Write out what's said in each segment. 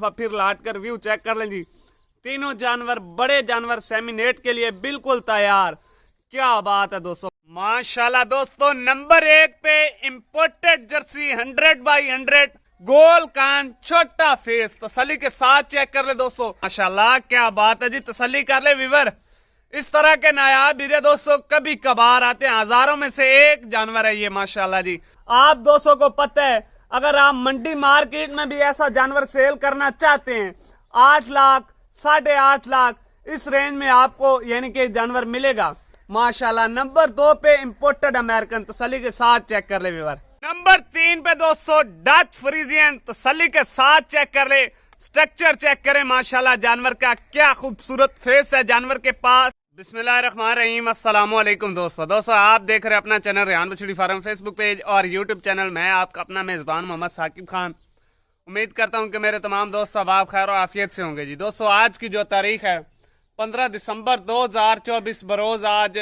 फिर लाट कर view check कर लें जी। तीनों जानवर बड़े जानवर सेमिनेट के लिए बिल्कुल तैयार। क्या बात है दोस्तों, माशाल्लाह दोस्तों। नंबर 1 पे इंपोर्टेड जर्सी 100x100 गोल कान छोटा फेस तसल्ली के साथ चेक कर ले दोस्तों। माशाल्लाह क्या बात है जी, तसल्ली कर ले वीवर। इस तरह के नायाब हीरे दोस्तों कभी कभार आते हैं, हजारों में से एक जानवर है ये माशाल्लाह जी। आप दोस्तों को पता है, अगर आप मंडी मार्केट में भी ऐसा जानवर सेल करना चाहते हैं 8 लाख 8.5 लाख इस रेंज में आपको यानी कि जानवर मिलेगा माशाल्लाह। नंबर 2 पे इंपोर्टेड अमेरिकन तसल्ली के साथ चेक कर ले व्यूअर। नंबर 3 पे दोस्तों डच फ्रीजियन तसल्ली के साथ चेक कर ले। स्ट्रक्चर चेक करें माशाल्लाह, जानवर का क्या खूबसूरत फेस है जानवर के पास। बिस्मिल्लाहिर्रहमानिर्रहीम, अस्सलाम वालेकुम दोस्तों आप देख रहे हैं अपना चैनल रेहान बछड़ी फार्म फेसबुक पेज और यूट्यूब चैनल। मैं आपका अपना मेजबान मोहम्मद साकिब खान। उम्मीद करता हूं कि मेरे तमाम दोस्त सब आप खैर और आफियत से होंगे जी। दोस्तों आज की जो तारीख है 15 दिसंबर 2024 बरोज आज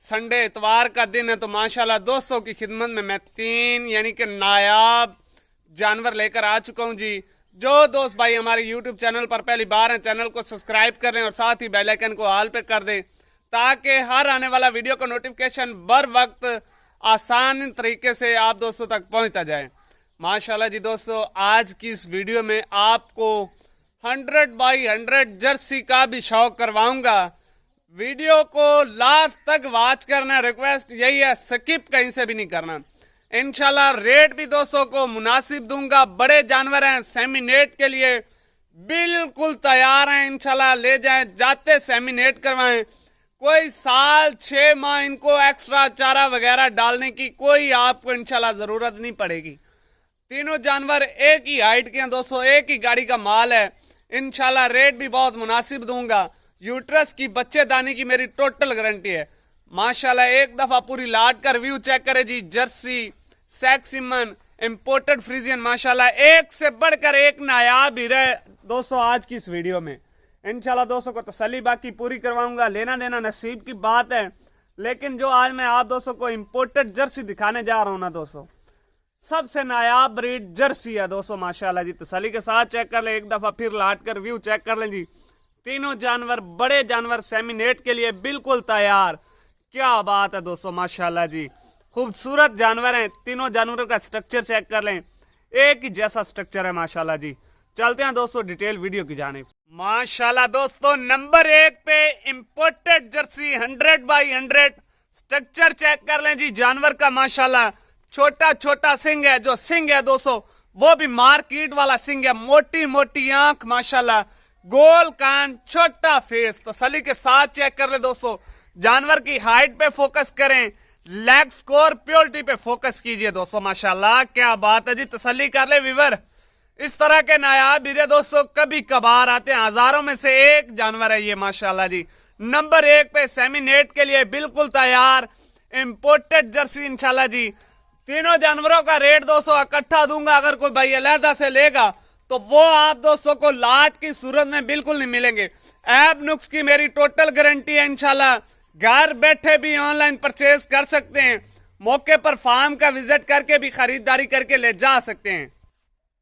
संडे इतवार का दिन है। तो माशाल्लाह दोस्तों की खिदमत में मैं 3 यानी कि नायाब जानवर लेकर आ चुका हूं जी। जो दोस्त भाई हमारे YouTube चैनल पर पहली बार हैं चैनल को सब्सक्राइब कर लें और साथ ही बेल आइकन को ऑल पे कर दें ताकि हर आने वाला वीडियो का नोटिफिकेशन बर वक्त आसान तरीके से आप दोस्तों तक पहुंचता जाए माशाल्लाह जी। दोस्तों आज की इस वीडियो में आपको 100x100 जर्सी का भी शौक करवाऊंगा। वीडियो को लास्ट तक वॉच करना, रिक्वेस्ट यही है स्किप कहीं से भी नहीं करना। इंशाल्लाह रेट भी दोस्तों को मुनासिब दूंगा। बड़े जानवर हैं, सेमिनेट के लिए बिल्कुल तैयार हैं। इंशाल्लाह ले जाएं, जाते सेमिनेट करवाएं। कोई साल 6 माह इनको एक्स्ट्रा चारा वगैरह डालने की कोई आपको इंशाल्लाह जरूरत नहीं पड़ेगी। तीनों जानवर एक ही हाइट के हैं दोस्तों, एक ही गाड़ी का माल है। इंशाल्लाह रेट भी बहुत मुनासिब दूंगा। यूट्रस की बच्चेदानी की मेरी टोटल गारंटी है माशाल्लाह। एक दफा पूरी लाट कर व्यू चेक करे जी। जर्सी, सैक्सिमन, इंपोर्टेड फ्रीजियन माशाल्लाह एक से बढ़कर एक नायाब हीरा दोस्तों आज की इस वीडियो में। इंशाल्लाह दोस्तों को तसल्ली बाकी पूरी करवाऊंगा। लेना देना नसीब की बात है, लेकिन जो आज मैं आप दोस्तों को इंपोर्टेड जर्सी दिखाने जा रहा हूं ना दोस्तों, सबसे नायाब ब्रीड जर्सी है दोस्तों माशाल्लाह जी। तसल्ली के साथ चेक कर ले, एक दफा फिर लाट कर व्यू चेक कर लें जी। तीनों जानवर बड़े जानवर सेमिनेट के लिए बिल्कुल तैयार। क्या बात है दोस्तों माशाल्लाह जी, खूबसूरत जानवर हैं। तीनों जानवरों का स्ट्रक्चर चेक कर लें, एक ही जैसा स्ट्रक्चर है माशाल्लाह जी। चलते हैं दोस्तों डिटेल वीडियो की जानिब। माशाल्लाह दोस्तों नंबर 1 पे imported Jersey 100x100 structure check कर लें जी। जानवर का माशाल्लाह छोटा छोटा सिंग है। जो सिंग है दोस्तों वो भी मार्केट वाला सिंग है। मोटी मोटी आंख माशाल्लाह, गोल कान छोटा फेस तसल्ली के साथ चेक कर ले दोस्तों। जानवर की हाइट पे फोकस करें, लेग स्कोर प्योरिटी पे फोकस कीजिए दोस्तों माशाल्लाह। क्या बात है जी, तसल्ली कर ले वीवर। इस तरह के नायाब हीरे दोस्तों कभी कभार आते हैं, हजारों में से एक जानवर है ये माशाल्लाह जी। नंबर 1 पे सेमिनेट के लिए बिल्कुल तैयार इंपोर्टेड जर्सी इंशाल्लाह जी। तीनों जानवरों का रेट दोस्तों इकट्ठा दूंगा। अगर कोई भाई अलहदा से लेगा तो वो आप दोस्तों को लाट की सूरत में बिल्कुल नहीं मिलेंगे। ऐब नुक्स की मेरी टोटल गारंटी है इंशाल्लाह। घर बैठे भी ऑनलाइन परचेज कर सकते हैं, मौके पर फार्म का विजिट करके भी खरीदारी करके ले जा सकते हैं।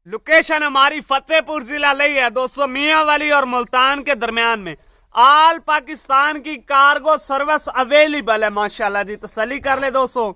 लोकेशन हमारी फतेहपुर जिला लई है दोस्तों, मियांवाली और मुल्तान के दरमियान में। ऑल पाकिस्तान की कार्गो सर्विस अवेलेबल है माशाल्लाह जी। तसल्ली कर ले दोस्तों।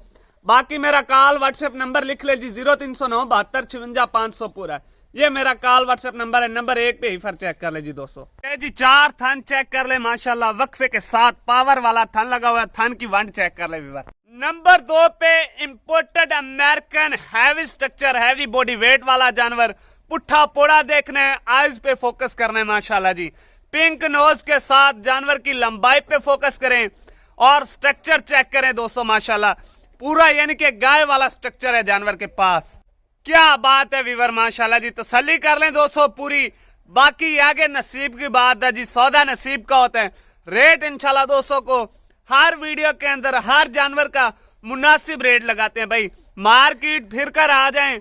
बाकी मेरा कॉल व्हाट्सएप नंबर लिख ले जी 0309 72 56 500 पूरा। ये मेरा कॉल व्हाट्सएप नंबर है। नंबर 1 पे ही फर चेक कर ले जी दोस्तों। जी 4 थन चेक कर ले माशाल्लाह, वक्फे के साथ पावर वाला थन लगा हुआ है। थन की वंड चेक कर ले वीवर। नंबर 2 पे imported American heavy structure heavy body weight वाला जानवर। पुट्ठा पोड़ा देखना है, आइज पे फोकस करना है माशाल्लाह जी। पिंक नोज के साथ जानवर की लंबाई पे फोकस करें और स्ट्रक्चर चेक करें दोस्तों माशाल्लाह। पूरा यानी कि गाय वाला स्ट्रक्चर है जानवर के पास। क्या बात है वीवर माशाल्लाह जी, तसल्ली कर लें दोस्तों पूरी। बाकी आगे नसीब की बात है जी, सौदा नसीब का होता है। रेट इंशाल्लाह दोस्तों को हर वीडियो के अंदर हर जानवर का मुनासिब रेट लगाते हैं भाई। मार्केट फिर कर आ जाएं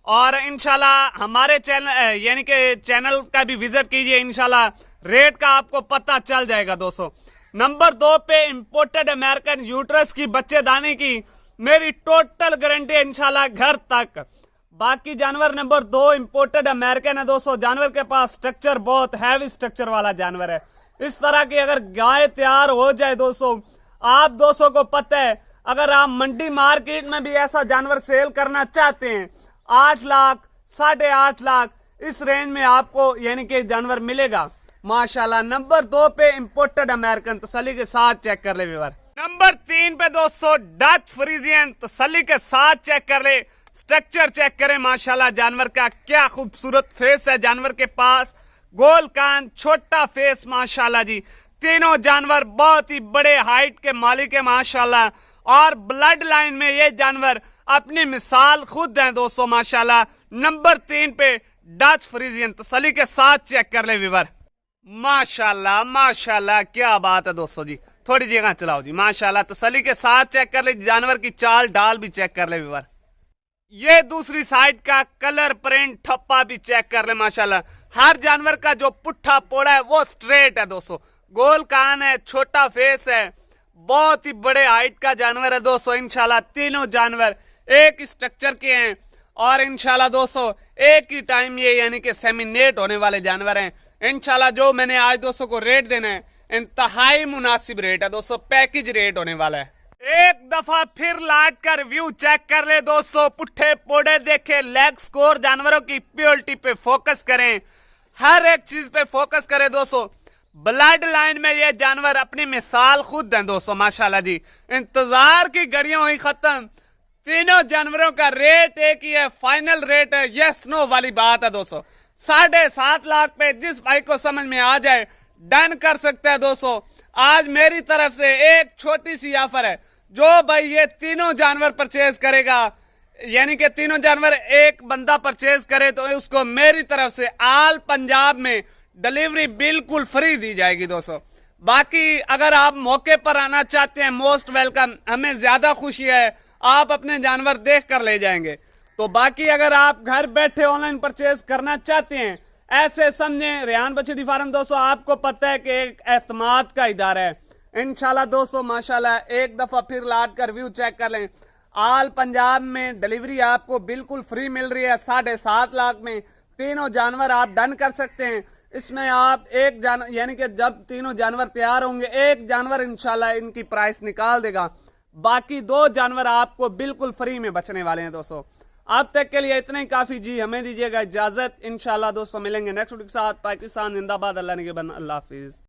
और इंशाल्लाह हमारे चैनल यानी कि चैनल का भी विजिट कीजिए। इंशाल्लाह रेट का आपको पता चल जाएगा दोस्तों। नंबर 2 पे इंपोर्टेड अमेरिकन यूट्रस की बच्चेदानी की मेरी टोटल गारंटी इंशाल्लाह घर तक। बाकी जानवर नंबर 2 इंपोर्टेड अमेरिकन है दोस्तों। जानवर के पास स्ट्रक्चर बहुत हैवी स्ट्रक्चर वाला जानवर है। इस तरह की अगर गाय तैयार हो जाए दोस्तों, आप दोस्तों को पता है अगर आप मंडी मार्केट में भी ऐसा जानवर सेल करना चाहते हैं 8 लाख 8.5 लाख इस रेंज में आपको यानी कि जानवर मिलेगा माशाल्लाह। नंबर 2 पे इंपोर्टेड अमेरिकन, तसल्ली के साथ चेक कर ले व्यूअर। नंबर 3 पे दोस्तों डच फ्रीजियन, तसल्ली के साथ चेक कर ले, स्ट्रक्चर चेक करें माशाल्लाह। जानवर का क्या खूबसूरत फेस है, जानवर के पास गोल कान, छोटा फेस माशाल्लाह जी। तीनों जानवर बहुत ही बड़े हाइट के मालिक है माशाल्लाह, और ब्लड लाइन में ये जानवर अपनी मिसाल खुद हैं दोस्तों माशाल्लाह। नंबर 3 पे डच फ्रीजियन, तसल्ली के साथ चेक कर ले व्यूअर। माशाल्लाह माशाल्लाह, क्या बात है दोस्तों जी। थोड़ी जगह चलाओ जी माशाल्लाह, तसल्ली के साथ चेक कर ले, जानवर की चाल डाल भी चेक कर ले व्यूअर। ये दूसरी साइड का कलर प्रिंट ठप्पा भी चेक कर ले माशाल्लाह। हर जानवर का जो पुट्ठा पोड़ा है वो स्ट्रेट है दोस्तों, गोल कान है, छोटा फेस है, बहुत ही बड़े हाइट का जानवर है दोस्तों। इंशाल्लाह तीनों जानवर एक स्ट्रक्चर के हैं और इंशाल्लाह दोस्तों एक ही टाइम ये यानी कि सेमिनेट होने वाले जानवर हैं इंशाल्लाह। जो मैंने आज दोस्तों को रेट देना है इंतहाई मुनासिब रेट है दोस्तों, पैकेज रेट होने वाला है। एक दफा फिर लाट का रिव्यू चेक कर ले दोस्तों, पुट्ठे पोड़े देखे, लेग स्कोर, जानवरों की प्योरिटी पे फोकस करें, हर एक चीज पे फोकस करें दोस्तों। ब्लड लाइन में ये जानवर अपनी मिसाल खुद हैं दोस्तों माशाल्लाह जी। इंतजार की घड़ियां हुई खत्म, तीनों जानवरों का रेट एक ही है, फाइनल रेट है, यस नो वाली बात है दोस्तों। 7.5 लाख पे जिस भाई को समझ में आ जाए डन कर सकते हैं दोस्तों। आज मेरी तरफ से एक छोटी सी ऑफर है, जो भाई ये तीनों जानवर परचेज करेगा यानी कि तीनों जानवर एक बंदा परचेज करे तो उसको मेरी तरफ से ऑल पंजाब में डिलीवरी बिल्कुल फ्री दी जाएगी दोस्तों। बाकी अगर आप मौके पर आना चाहते हैं मोस्ट वेलकम, हमें ज्यादा खुशी है, आप अपने जानवर देख कर ले जाएंगे। तो बाकी अगर आप घर बैठे ऑनलाइन परचेज करना चाहते हैं ऐसे समझें रेहान बछड़ी फार्म दोस्तों, आपको पता है कि एक एतमाद का इदारा है इंशाल्लाह दोस्तों माशाल्लाह। एक दफा फिर लाट का रिव्यू चेक कर लें, ऑल पंजाब में डिलीवरी आपको बिल्कुल फ्री मिल रही है। 7.5 लाख में तीनों जानवर आप डन कर सकते हैं। इसमें आप एक जानवर यानी कि जब तीनों जानवर तैयार होंगे एक जानवर इंशाल्लाह इनकी प्राइस निकाल देगा, बाकी 2 जानवर आपको बिल्कुल फ्री में बचने वाले हैं दोस्तों। अब तक के लिए इतना ही काफी जी, हमें दीजिएगा इजाजत। इंशाल्लाह दोस्तों मिलेंगे नेक्स्ट वीडियो के साथ। पाकिस्तान जिंदाबाद, अल्लाह निगहबान, अल्लाह हाफिज।